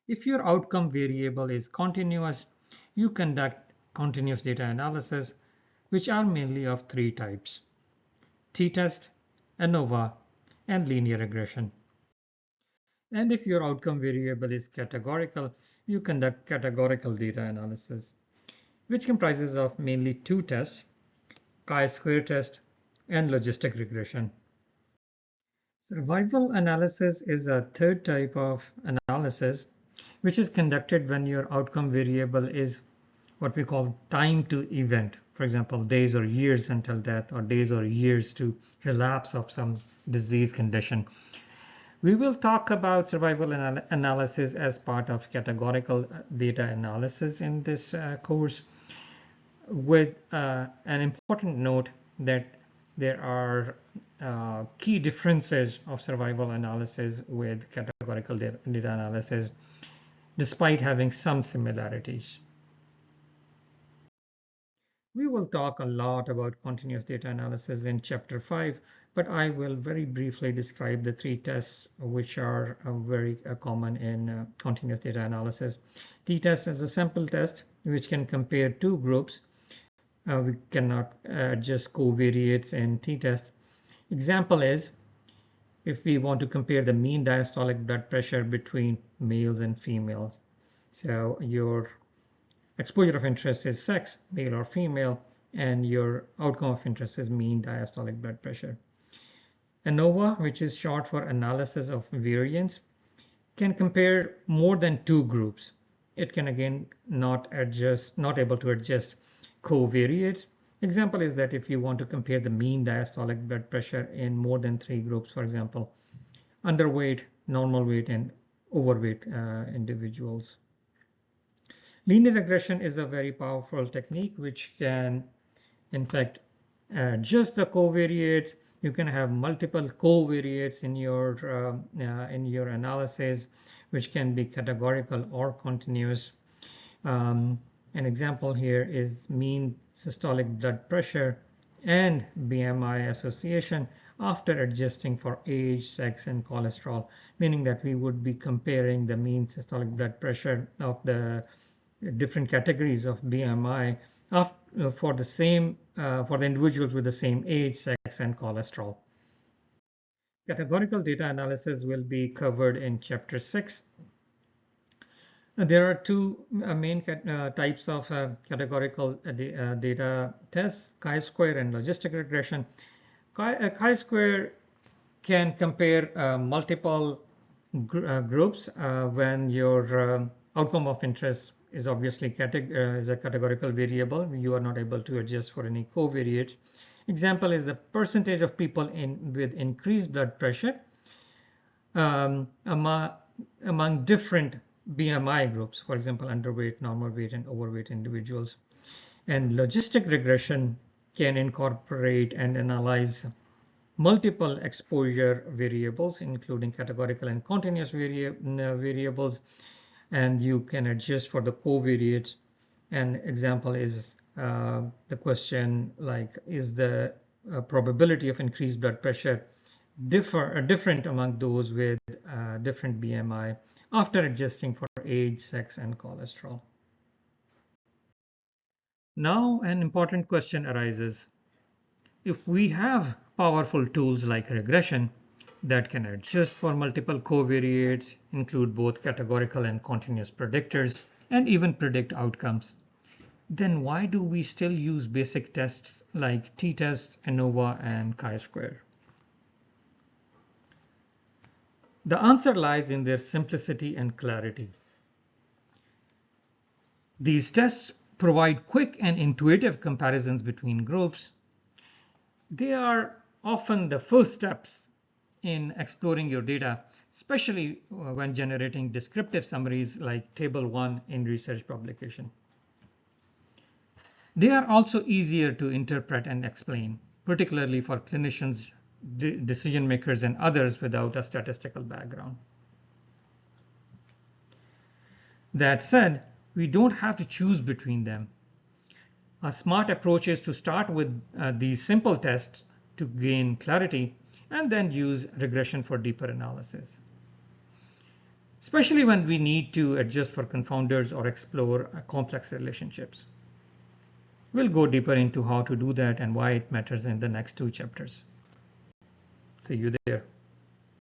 If your outcome variable is continuous, you conduct continuous data analysis, which are mainly of three types: t-test, ANOVA, and linear regression. And if your outcome variable is categorical, you conduct categorical data analysis, which comprises of mainly two tests: chi-square test and logistic regression. Survival analysis is a third type of analysis which is conducted when your outcome variable is what we call time to event. For example, days or years until death, or days or years to relapse of some disease condition. We will talk about survival analysis as part of categorical data analysis in this course, with an important note that there are key differences of survival analysis with categorical data analysis, despite having some similarities. We will talk a lot about continuous data analysis in chapter 5, but I will very briefly describe the three tests which are very common in continuous data analysis. T-test is a sample test which can compare two groups. We cannot adjust covariates in t-test. Example is if we want to compare the mean diastolic blood pressure between males and females. So your exposure of interest is sex, male or female, and your outcome of interest is mean diastolic blood pressure. ANOVA, which is short for analysis of variance, can compare more than two groups. It can again not able to adjust covariates. Example is that if you want to compare the mean diastolic blood pressure in more than three groups, for example, underweight, normal weight, and overweight individuals. Linear regression is a very powerful technique which can, in fact, adjust the covariates. You can have multiple covariates in your analysis, which can be categorical or continuous. An example here is mean systolic blood pressure and BMI association after adjusting for age, sex, and cholesterol, meaning that we would be comparing the mean systolic blood pressure of the different categories of BMI for the individuals with the same age, sex, and cholesterol. Categorical data analysis will be covered in chapter 6. There are two main types of categorical data tests: chi-square and logistic regression. Chi-square can compare multiple groups when your outcome of interest is obviously is a categorical variable. You are not able to adjust for any covariates. Example is the percentage of people with increased blood pressure among different BMI groups, for example, underweight, normal weight, and overweight individuals. And logistic regression can incorporate and analyze multiple exposure variables, including categorical and continuous variables, and you can adjust for the covariates. An example is the question like, is the probability of increased blood pressure different among those with different BMI after adjusting for age, sex, and cholesterol? Now an important question arises. If we have powerful tools like regression that can adjust for multiple covariates, include both categorical and continuous predictors, and even predict outcomes, then why do we still use basic tests like t-test, ANOVA, and chi-square? The answer lies in their simplicity and clarity. These tests provide quick and intuitive comparisons between groups. They are often the first steps in exploring your data, especially when generating descriptive summaries like Table 1 in research publication. They are also easier to interpret and explain, particularly for clinicians, decision makers, and others without a statistical background. That said, we don't have to choose between them. A smart approach is to start with these simple tests to gain clarity and then use regression for deeper analysis. especially when we need to adjust for confounders or explore complex relationships. We'll go deeper into how to do that and why it matters in the next two chapters. See you there.